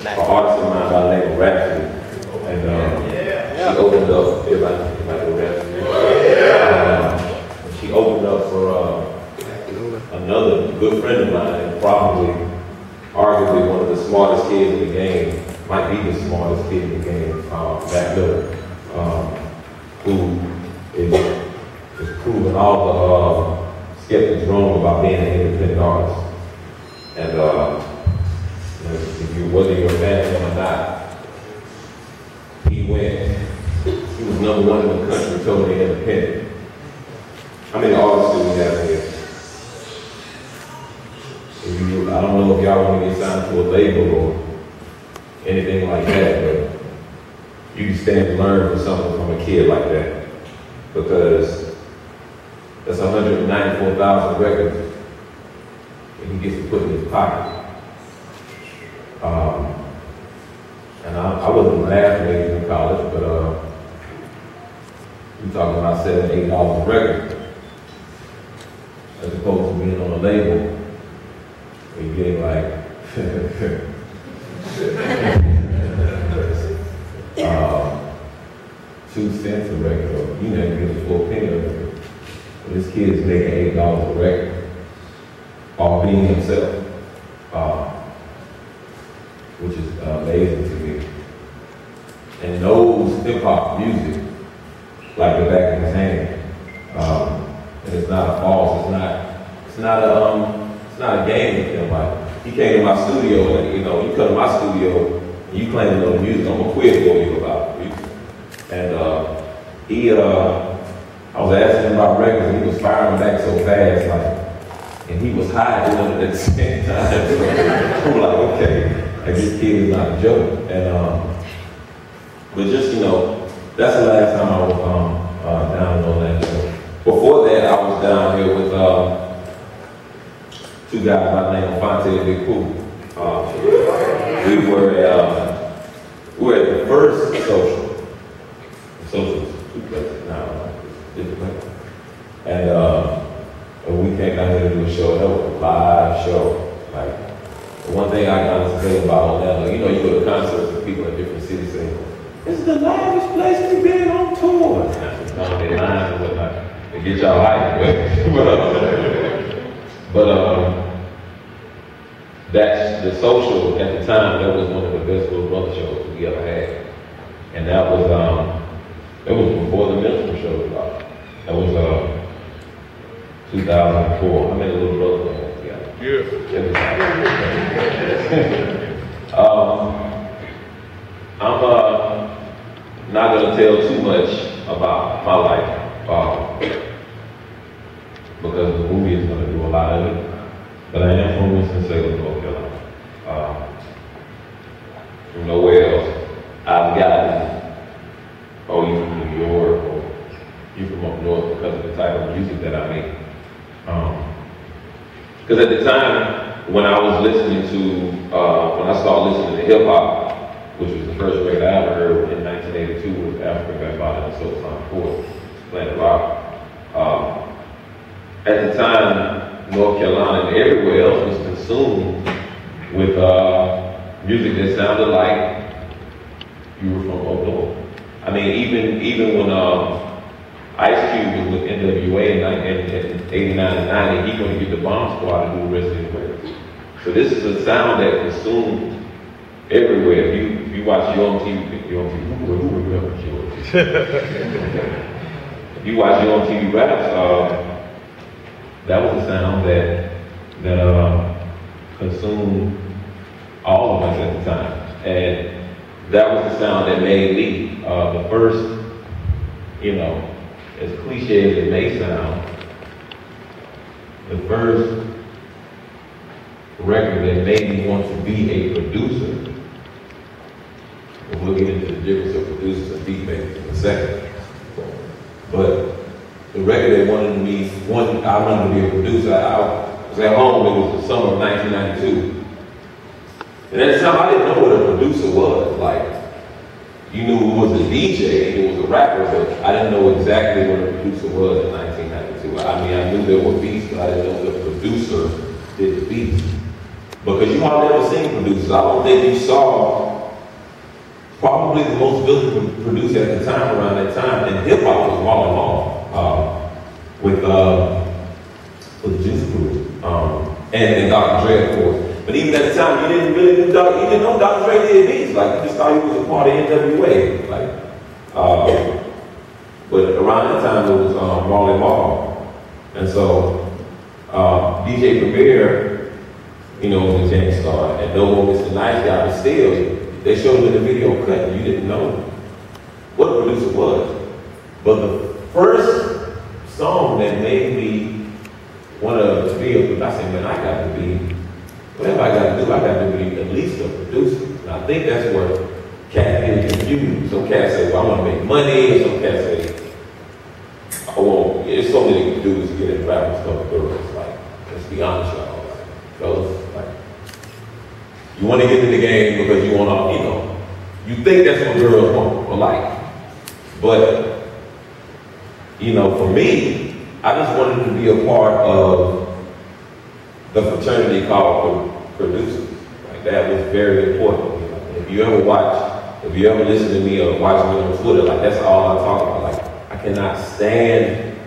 an artist of mine by the name of Rhapsody. And she opened up, everybody know Rhapsody. She opened up for another good friend of mine, and probably, arguably one of the smartest kids in the game, might be the smartest kid in the game, Matt Miller, who is proving all the skeptics wrong about being an independent artist. And whether you're a fan of him or not, he was #1 in the country, totally independent. How many artists do we have here? I don't know if y'all want to get signed to a label or anything like that, but you can stand to learn from something from a kid like that, because that's 194,000 records that he gets to put in his pocket. And I wasn't a math major in college, but we're talking about $7, $8 a record, as opposed to being on a label. You're getting like 2 cents a record, or you never get a full penny of it. But this kid is making $8 a record, all being himself, which is amazing to me. And knows hip hop music like the back of his hand. And it's not a false. It's not a game with him. Like, he came to my studio, and you come to my studio and you claim to know the music, I'm gonna quiz for you about the music. And I was asking him about records, and he was firing back so fast, like, and he was high doing it at the same time. So I'm like, okay, like, this kid is not a joke. And but just that's the last time I was down in Orlando. Before that, I was down here with 2 guys by the name of Fonte and Big Pooh. We were at the first social. Socials, 2 places now, different places. And we came down here to do a show. That was a live show. Like, the one thing I got to say about Orlando, you go to concerts with people in different cities saying, "This is the loudest place we've been on tour." They lying and whatnot. They get y'all hyped, but that's the social at the time. That was one of the best little brother shows we ever had, and that was before the minstrel show dropped. That was 2004. How many little brothers we had together? I'm not gonna tell too much about my life because the movie is gonna do a lot of it. But I am from Winston-Salem, North Carolina. From nowhere else. I've gotten, oh, you from New York, or you from up north, because of the type of music that I make. Because at the time, when I was listening to, when I started listening to hip hop, which was the first record I ever heard in 1982, was African Bambaataa and Soul Sonic Force, Planet Rock. At the time, North Carolina and everywhere else was consumed with music that sounded like you were from up north. I mean, even when Ice Cube was with NWA in 89 and 90, he couldn't get the Bomb Squad to do the rest of his records. So this is a sound that consumed everywhere. If you watch Yo on TV, if you watch Yo on TV Raps, that was a sound that consumed all of us at the time. And that was the sound that made me the first, as cliche as it may sound, the first record that made me want to be a producer. And we'll get into the difference of producers and beat makers in a second. But the record that I wanted to be a producer, I was at home, it was the summer of 1992. And at the time, I didn't know what a producer was. Like, you knew who was a DJ, and it was a rapper, but I didn't know exactly what a producer was in 1992. I mean, I knew there were beats, but I didn't know the producer did the beats. Because you all never seen producers. I don't think you saw probably the most visible producer at the time, around that time, in hip hop was Marlon Law, with the Juice Crew, and Dr. Dre, of course. But even at the time, you didn't really you didn't know Dr. Dre did beats. Like, you just thought he was a part of NWA. Like, but around that time, it was Marlon Law. And so, DJ Premier, you know, was a James Star, and No One Mr. Nice Guy, but still, they showed you the video cut, and you didn't know what a producer was. But the first song that made me want to be a producer, I said, man, I got to be, whatever I got to do, I got to be at least a producer. And I think that's where cats get confused. Some cats say, well, I want to make money, and some cats say, oh, well, it's so many producers get in rap and stuff, girls. Like, let's be honest, y'all. Like, fellas, like, you want to get in the game because you want to, you know, you think that's what girls want or like. But, you know, for me, I just wanted to be a part of the fraternity called producers. Like, that was very important. You know? If you ever watch, if you ever listen to me or watch me on Twitter, like, that's all I talk about. Like, I cannot stand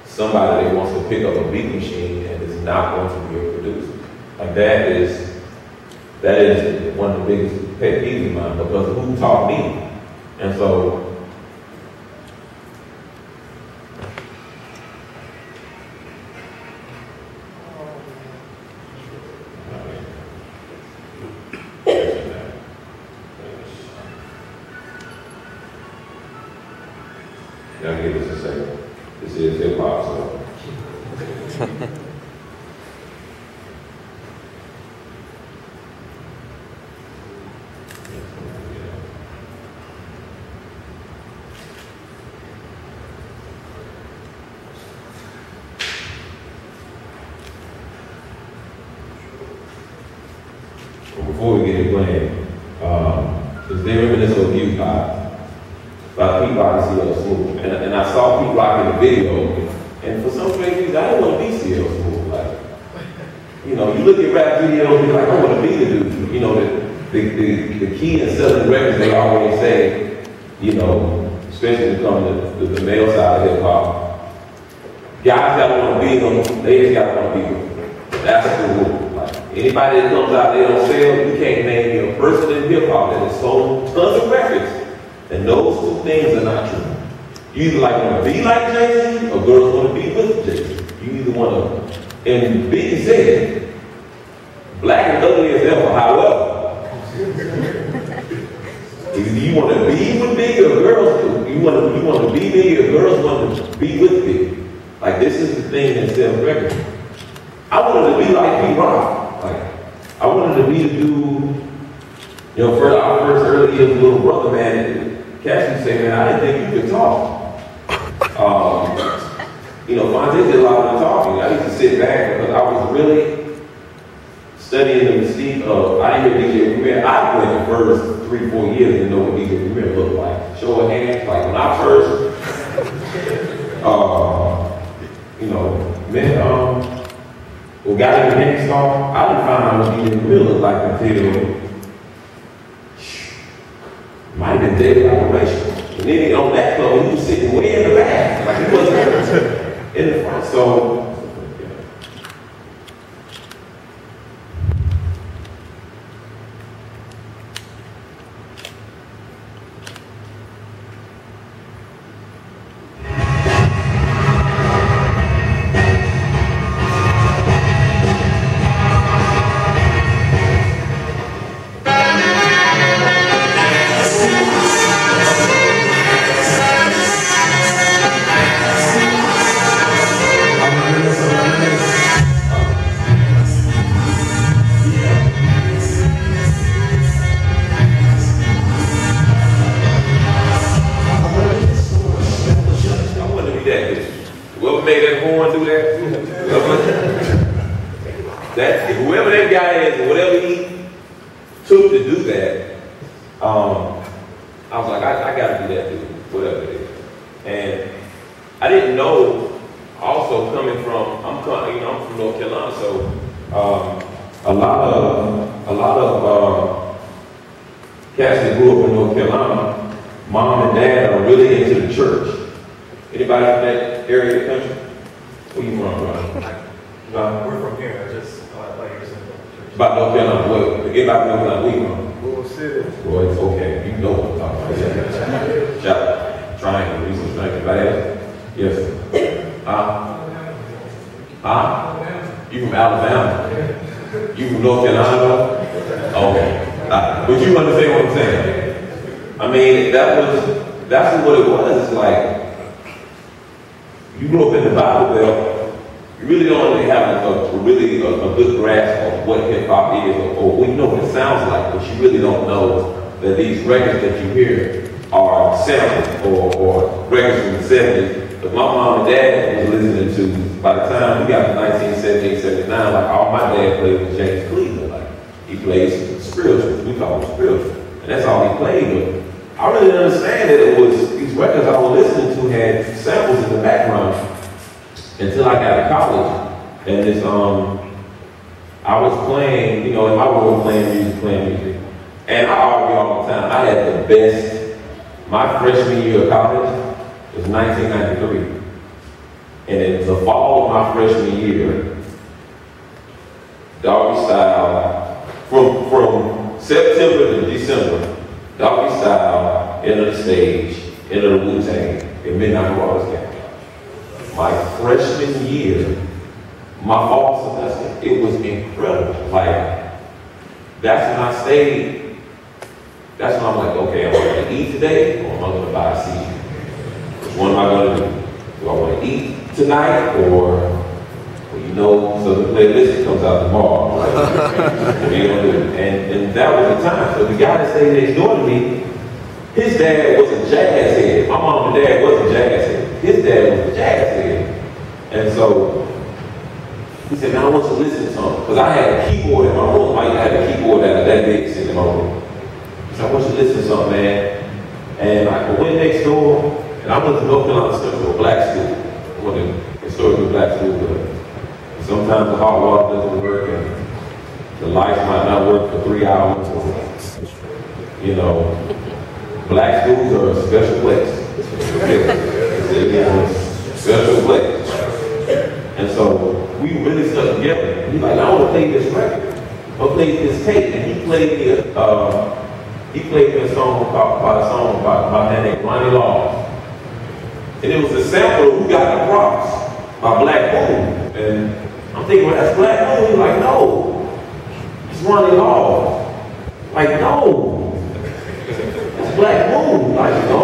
somebody that wants to pick up a beat machine and is not going to be a producer. Like, that is one of the biggest pet peeves of mine, because who taught me? And so, y'all give us a second. This is hip hop, so. Before we get it playing, because they reminisce of you by P-Rock and CL Smooth. And I saw P-Rock in the video, and for some strange reason, I didn't want to be CL Smooth. Like, you know, you look at rap videos, you're like, I want to be the dude. You know, the key in selling records, they always say, you know, especially when it comes to the male side of hip hop, guys gotta want to be them, ladies gotta want to be them. That's the rule. Like, anybody that comes out, they don't sell, you can't name me a person in hip hop that has sold tons of records. And those two things are not true. You either want to be like Jay-Z, or girls want to be with Jay-Z. You either want to, and Biggie said, black and ugly as ever, however, either you want to be with Biggie or girls, you want to be Biggie or girls want to be with Biggie. Like, this is the thing that sells records. I wanted to be like P-Rock. Like, I wanted to be the dude, you know, for our first early years, little brother, man. Cash say, man, I didn't think you could talk. You know, Fonte did a lot of the talking. I used to sit back because I was really studying the mystique of, I didn't hear DJ Premier. I went the first 3-4 years and know what DJ Premier looked like. Show of hands, like when I first, you know, met, well, got in the next song, I didn't find out what DJ Premier looked like until might have been David Operation. And then on that club, he was sitting way in the back. Like, he wasn't in the front. So, whoever that guy is, whatever he took to do that, I was like, I gotta be that dude, whatever it is. And I didn't know, also coming from, I'm from North Carolina, so a lot of cats that grew up in North Carolina, mom and dad are really into the church. Anybody from that area of the country? Where you from, bro? We're from here, just like you're saying. About North Carolina, what? Anybody know where we from? Bull City. Well, it's okay. You know what I'm talking about. Shout. Triangle. Research triangle. Anybody else? Yes. You from Alabama? You from North Carolina? Okay. But you understand what I'm saying? I mean, that's what it was. It's like, you grew up in the Bible Belt, you really don't really have a good grasp of what hip hop is, or you know what it sounds like, but you really don't know that these records that you hear are samples or records from the 70s. But my mom and dad was listening to, by the time we got to 1978, 79, like all my dad played was James Cleveland. Like he played spirituals, we call them spirituals, and that's all he played with. I really didn't understand that it was these records I was listening to had samples in the background until I got to college. And this, I was playing, you know, in my room playing music. And I argue all the time. I had the best, my freshman year of college was 1993. And in the fall of my freshman year, Doggy Style, from September to December, Doggy Style, Enter the Stage, Enter the Wu-Tang, and Midnight Marauders came. My freshman year, my fall semester, it was incredible. Like, that's when I stayed, that's when I'm like, okay, am I going to eat today, or am I going to buy a CD? Which one am I going to do? Do I want to eat tonight, or you know, so the playlist comes out tomorrow, right? and that was the time. So the guy that stayed next door to me, his dad was a jazz head. My mom and dad wasn't jazz head. His dad was a jazz head. And so he said, "Now I want you to listen to something." Because I had a keyboard in my room. I had a keyboard that big sitting in my room. He said, "I want you to listen to something, man." And I went next door, and I went to North Carolina Central, a black school. I went to historically black school, but sometimes the hot water doesn't work, and the lights might not work for 3 hours. You know, black schools are a special place. Special place. And so we really stuck together. He's like, "I want to play this record. I'll play this tape." And he played me a song by a man named Ronnie Laws. And it was a sample of "Who Got the Props" by Black Moon. And I'm thinking, well, that's Black Moon. He's like, "No, it's Ronnie Laws." Like, "No, it's Black Moon." Like, "No,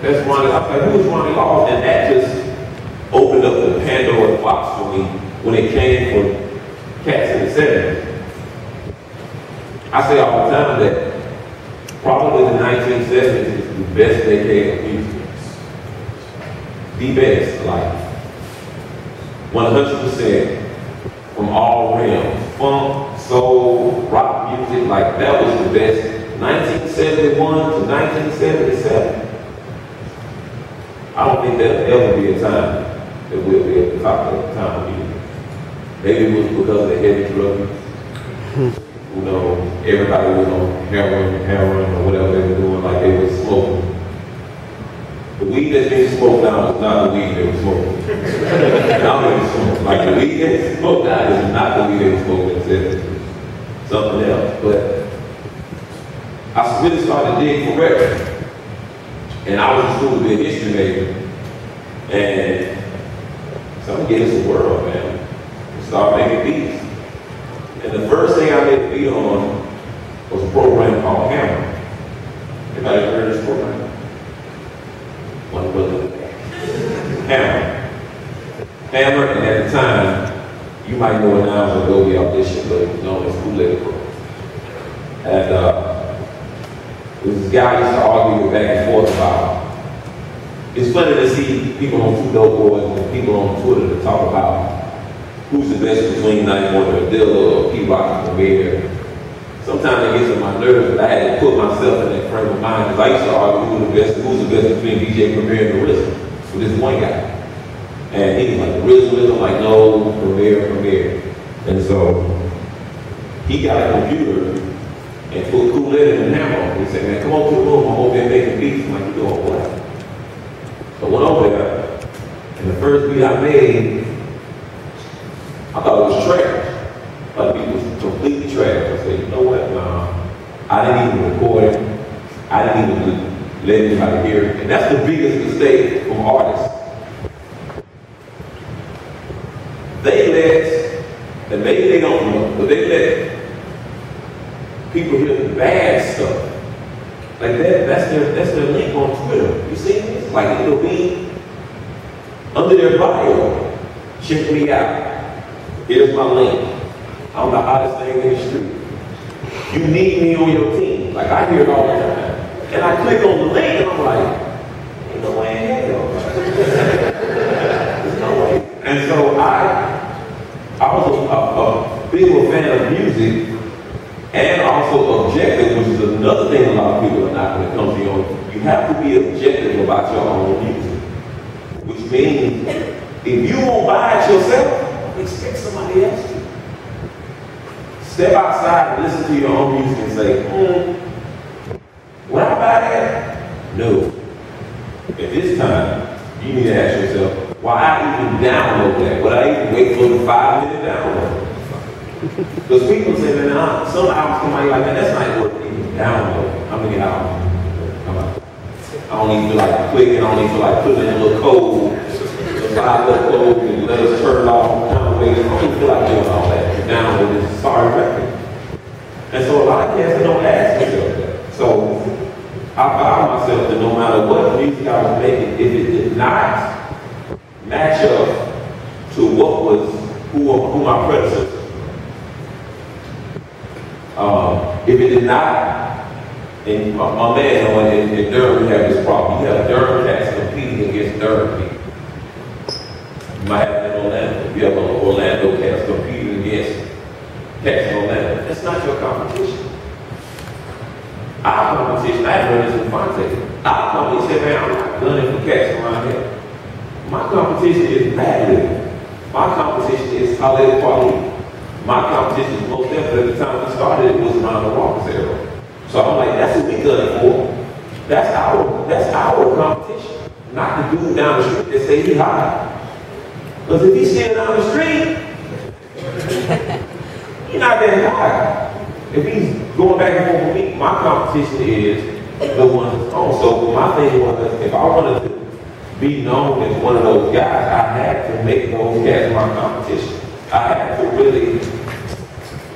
that's Ronnie." I was like, "Who's Ronnie Laws?" And that just opened up the Pandora box for me when it came from cats in the 70s. I say all the time that probably the 1970s is the best decade of music. The best, like 100% from all realms. Funk, soul, rock music, like that was the best. 1971 to 1977. I don't think there'll ever be a time that we'll be at the top of the time of music. Maybe it was because of the heavy drugs. You know, everybody was on heroin or whatever they were doing, like they were smoking. The weed that's being smoked now is not the weed they were smoking. Like the weed that's smoked now is not the weed they were smoking. It's something else. But I really started digging for records. And I was in school to be a history major. And so I'm getting some world, man. And start making beats. And the first thing I made a beat on was a program called Hammer. Anybody ever heard of this program? One brother. Hammer, and at the time, you might know it now as Adobe Audition, but it was known as Kool-Aid Pro. And there was this guy I used to argue back and forth about. It's funny to see people on Two Dope Boys and people on Twitter that talk about who's the best between 91 or Dilla or P-Rock and Premier. Sometimes it gets on my nerves, but I had to put myself in that frame of mind because I used to argue who's the best between DJ Premier and the RZA. So this one guy. And he was like, the RZA, I'm like, no, Premier. And so he got a computer and put Kool-Aid in the hammer. He said, man, come on to the room, I'm over there making beats. I'm like, you doing what? So I went over there, and the first beat I made, I thought it was trash. But it was completely trash. I said, you know what? I didn't even record it. I didn't even let anybody hear it. And that's the biggest mistake from artists. They let, and maybe they don't know, but they let people hear the bad stuff. Like that's their link on Twitter. You see this? Like it'll be under their bio. Check me out. Here's my link. I'm the hottest thing in the street. You need me on your team. Like I hear it all the time. And I click on the link and I'm like, ain't no way in hell. There's no way. And so I was a big fan of music and also objective, which is another thing a lot of people are not when it comes to your own. You have to be objective about your own music. Which means if you won't buy it yourself, expect somebody else to. Step outside and listen to your own music and say, would I buy that? No. At this time, you need to ask yourself, why I even download that? Would I even wait for the 5-minute download? Because people say, man, some albums come out like that, that's not worth even downloading. How many albums come out? I don't even feel like clicking, I don't even feel like putting in a little code, a 5-letter code, and let us turn it off. I don't even feel like doing all that. To download this sorry record. And so a lot of cats don't ask themselves that. So I found myself that no matter what music I was making, if it did not match up to what was who my predecessors, if it did not, and my man in Durham, we have this problem. You have Durham cats competing against Durham people. You might have it in Orlando. You have Orlando cats competing against cats in Orlando. That's not your competition. Our competition, I learned this in Fonte. Our company said, man, I'm not gunning for cats around here. My competition is bad living. My competition is solid quality. My competition is most definitely at the time we started, it was around the Rockers era. So I'm like, that's what we gunning for. That's our competition. Not the dude down the street that say he high. Because if he's standing down the street, he's not that high. If he's going back and forth with me, my competition is the one that's on. So my thing was, if I wanted to be known as one of those guys, I had to make those cats my competition. I had to really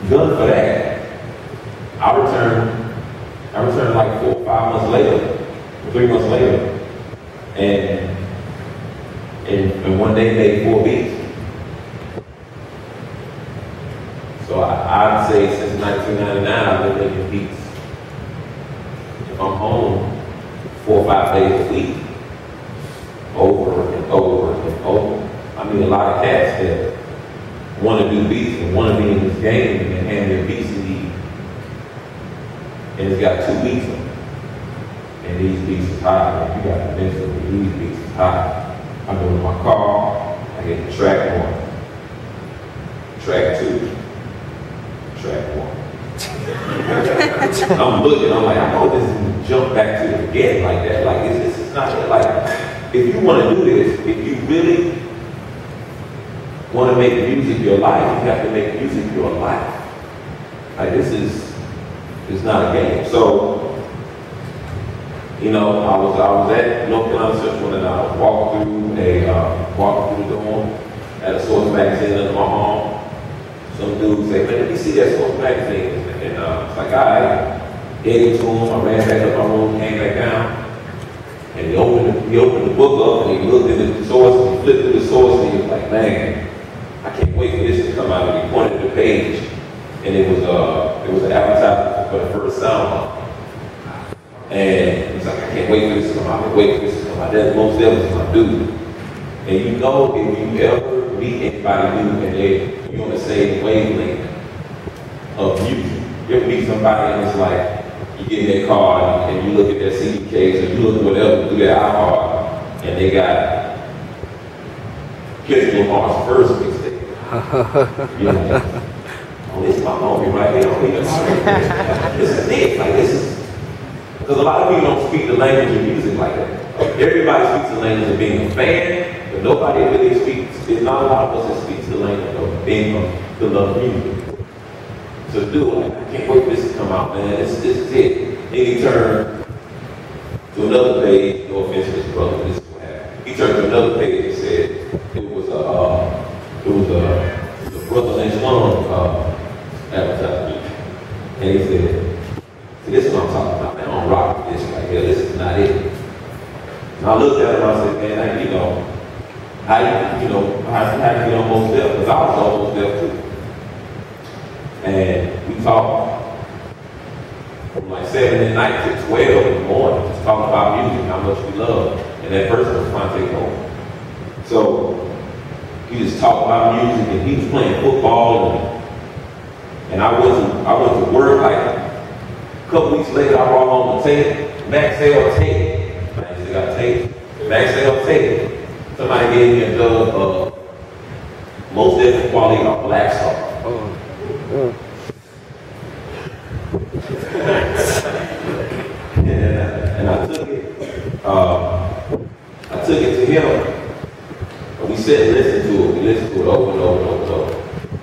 gun for that. I returned like 4 or 5 months later, 3 months later, and one day made 4 beats. So I'd say since 1999, I've been making beats. If I'm home 4 or 5 days a week, over and over and over. I mean, a lot of cats that want to do beats and want to be in this game and hand their beats to me, and it's got 2 beats on it. And these beats is high. You got to mention that these beats is high. I go to my car, I get the track 1, track 2. Track 1. I'm looking, I'm like, I know this is jump back to it again like that. Like, it's not like, if you want to do this, if you really want to make music your life, you have to make music your life. Like, it's not a game. So, you know, I was at North Carolina Central and I walked through the door at a Source magazine under my home. Some dude say, man, let me see that Source magazine. And it's like, I headed to him, I ran back up my room, came back down, and he opened the book up and he looked at the source and he flipped through the source and he was like, man, I can't wait for this to come out. And he pointed to the page and it was an advertisement for the first sound. And he's like, I can't wait for this to come out. I can't wait for this to come out. That's most definitely my dude. And you know, if you ever meet anybody new and you're on the same wavelength of music, you ever meet somebody and it's like, you get in their car and you look at their CD case or you look at whatever through their iPod and they got Kendrick Lamar's first mixtape. You know, oh, this is my homie right here. This is it. Like, this is, because a lot of people don't speak the language of music like that. Everybody speaks the language of being a fan, but nobody really speaks, there's not a lot of us that speaks the language of being the love of music. So do it, I can't wait for this to come out, man. This is it. Then he turned to another page, no offense to his brother, this is what happened. He turned to another page and said it was a Brother Lynch Long advertisement. And he said, see, this is what I'm talking about, man. I don't rock with this right here. This is not it. And I looked at him and I said, man, how you almost there? Because I was almost there too. And we talked from like 7 at night to 12 in the morning, just talking about music, how much we love. And that person was Fonte. So he just talked about music, and he was playing football, and I went to work. Like a couple weeks later, I brought home a tape, Maxell tape. I still got tape, Maxell tape. Somebody gave me a dub of most different quality of Black Star. And I took it to him. And we sat and listened to it. We listened to it over and over and over and over.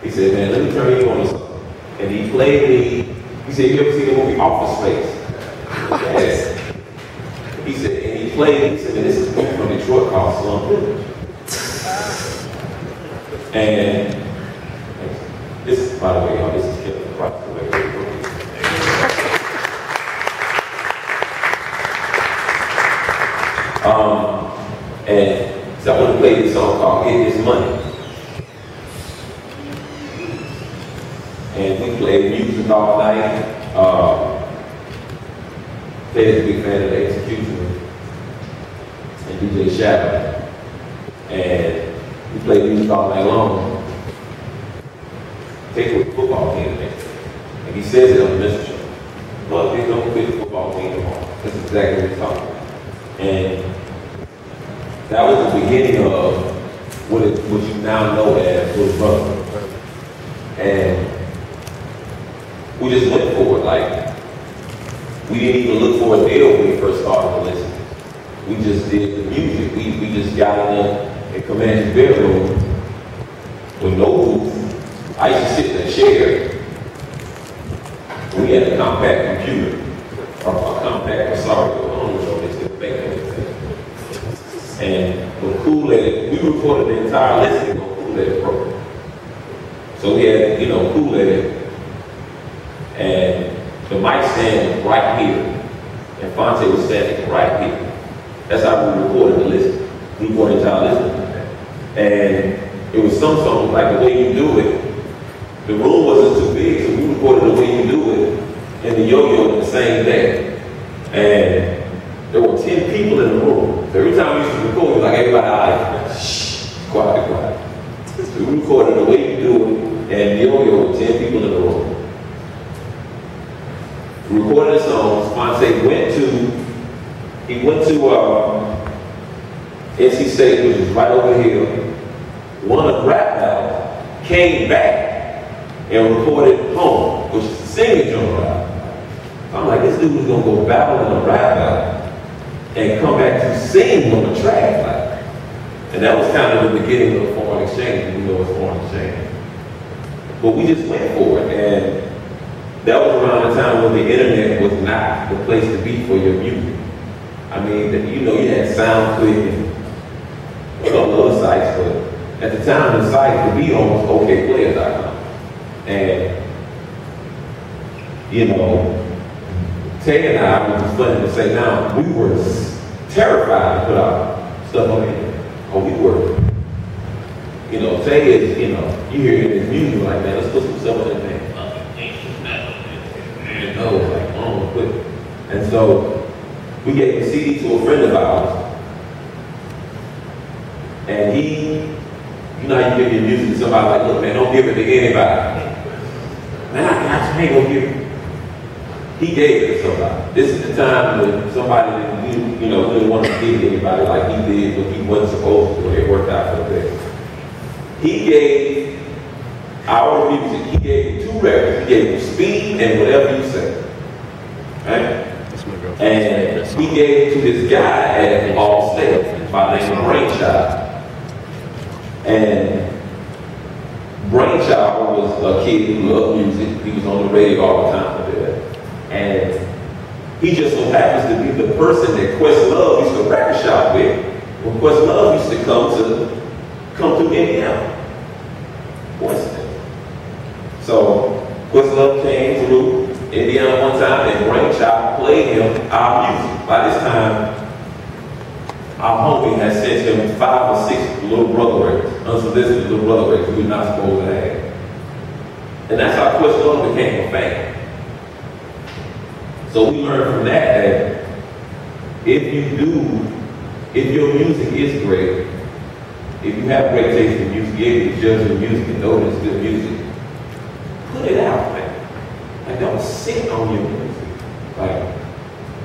He said, man, let me turn you on to something. And he played me. He said, you ever seen the movie Office Space? Yes. He said, and he played me. He said, man, this is a movie from Detroit called Slum Village. And this is, by the way, y'all, this is Kevin Price. And so I want to play this song called Get This Money. And we played music all night. Ted's a big fan of the Execution and DJ Shadow. And we played music all night long. Take a football team next. And he says it on the Mr. Show. Well, they don't quit the football team tomorrow. That's exactly what he's talking about. And that was the beginning of what you now know as Little Brother. And we just went for it. Like, we didn't even look for a deal when we first started to listen. We just did the music. We just got in Command's bedroom with no roof. I used to sit in a chair. We had a compact computer. Or a compact, sorry, I don't know they still make anything. And with Kool-Aid, we recorded the entire listening on Kool-Aid program. So we had, Kool-Aid, and the mic stand was right here, and Fonte was standing right here. That's how we recorded the list. We recorded the entire listening. And it was some songs like The Way You Do It. The room wasn't too big, so we recorded The Way You Do It and the Yo-Yo in the same day. And there were 10 people in the room. So every time we used to record, it was like everybody like, shh, quiet. So we recorded The Way You Do It and Yo-Yo with 10 people in the room. We recorded the songs. Fonte went to NC State, which is right over here, won a rap battle, came back and recorded Home, which is the singing genre. I'm like, this dude was gonna go battle in a rap battle and come back to sing on the track. Like, and that was kind of the beginning of foreign exchange. You know it's foreign exchange. But we just went for it, and that was around the time when the internet was not the place to be for your music. I mean, you had SoundClick and a couple other sites, but at the time the site could be almost okplayers.com. And, Tay and I, which is funny to say now, we were terrified to put our stuff on the internet. Or we were. Tay is, you hear his music like, man, let's put some stuff on there. And so we gave the CD to a friend of ours, and he, how you give your music to somebody like, look, man, don't give it to anybody. Man, I ain't gonna give it. He gave it to somebody. This is the time when somebody that didn't want to give anybody like he did what he wasn't supposed to, when it worked out for the best. He gave Our Music. He gave you 2 records. He gave you Speed and Whatever You Say. Right? And he gave it to this guy at All State by the name of Brainchild. And Brainchild was a kid who loved music. He was on the radio all the time. And he just so happens to be the person that Questlove used to record shop with when Questlove used to come to Indiana. So Questlove came through Indiana one time and Brainchild played him our music. By this time, our homie had sent him 5 or 6 little brother records, unsolicited little brother records we were not supposed to have. And that's how Questlove became a fan. So we learned from that if your music is great, if you have great taste in music, you're able to judge your music and know it's good music, put it out, man. Like, don't sit on your music. Like,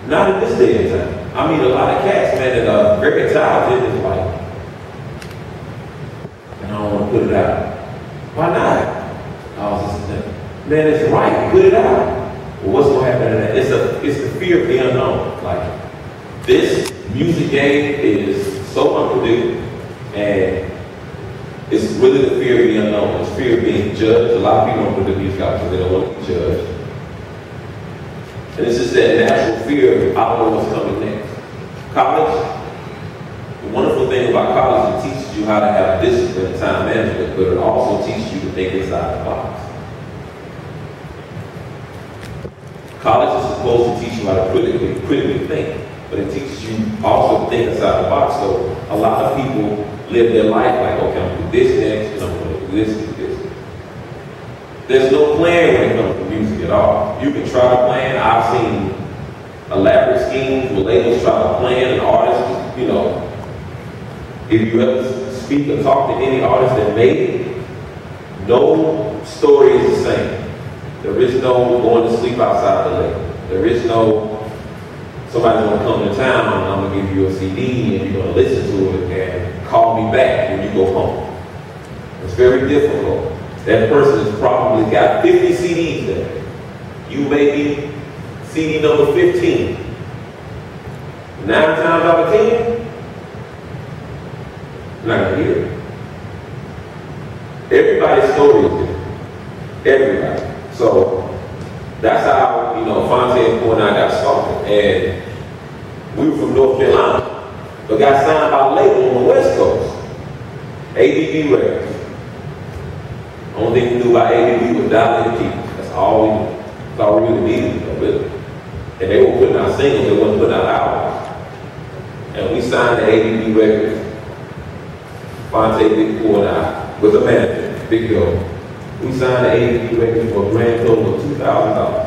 not in this day and time. I mean, a lot of cats, man, that are very talented is like, and I don't want to put it out. Why not? I was just thinking, man, it's right, put it out. Well, what's going to happen to that? It's the fear of the unknown. Like, this music game is so unpredictable, and it's really the fear of the unknown. It's fear of being judged. A lot of people don't put their music out because they don't want to be judged. And it's just that natural fear of, I don't know what's coming next. College, the wonderful thing about college, it teaches you how to have discipline and time management, but it also teaches you to think inside the box. College is supposed to teach you how to critically think, but it teaches you also to think inside the box. So a lot of people live their life like, okay, I'm going to do this next, and I'm going to do this and this. There's no plan when it comes to music at all. You can try to plan. I've seen elaborate schemes where labels try to plan an artist, you know. If you ever speak or talk to any artist that made it, no story is the same. There is no going to sleep outside the lake. There is no somebody's going to come to town and I'm going to give you a CD and you're going to listen to it and call me back when you go home. It's very difficult. That person has probably got 50 CDs there. You may be CD number 15. 9 times out of 10, you're not going to hear it. Everybody's story is different. Everybody. So that's how, you know, Fonte and I got started. And we were from North Carolina, but got signed by a label on the West Coast. ABB Records. Only thing we knew about ABB was Dilated People. That's all we knew. That's all we really needed to know, really. And they were putting out singles, they wasn't putting out albums. And we signed to ABB Records. Fonte, Big Boy, and I was a manager, Big Go. We signed to ABB Records for a grand total of $2,000.